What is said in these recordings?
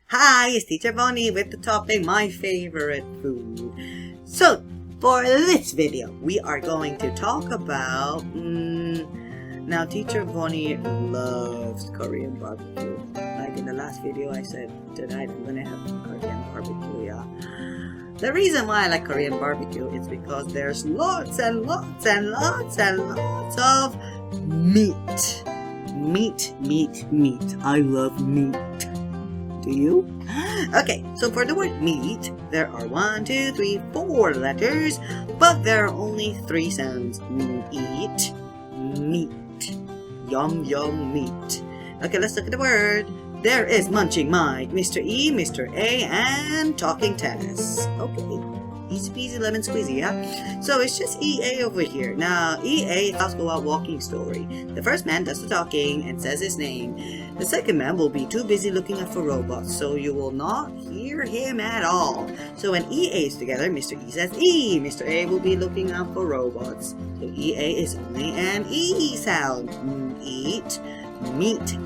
Hi, it's Teacher Bonnie with the topic, my favorite food. So, for this video, we are going to talk about... Now, Teacher Bonnie loves Korean barbecue. Like in the last video, I said tonight I'm gonna have some Korean barbecue, yeah. The reason why I like Korean barbecue is because there's lots and lots and lots and lots of meat. Meat. I love meat. Do you? Okay, so for the word meat, there are 1, 2, 3, 4 letters, but there are only 3 sounds. Eat, meat. Yum, yum, meat. Okay, let's look at the word. There is Munching Mike, Mr. E, Mr. A, and Talking Tess. Okay, easy peasy lemon squeezy, yeah? So it's just EA over here. Now, EA is Go Out Walking story. The first man does the talking and says his name. The second man will be too busy looking out for robots, so you will not hear him at all. So when EA is together, Mr. E says E. Mr. A will be looking out for robots. So EA is only an E sound. Eat, meat.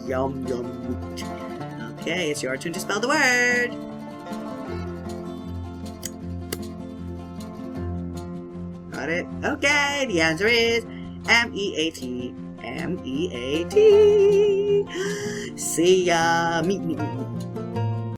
Yum, yum, meat. Okay, it's your turn to spell the word. Got it? Okay, the answer is M-E-A-T. M-E-A-T. See ya. Meat.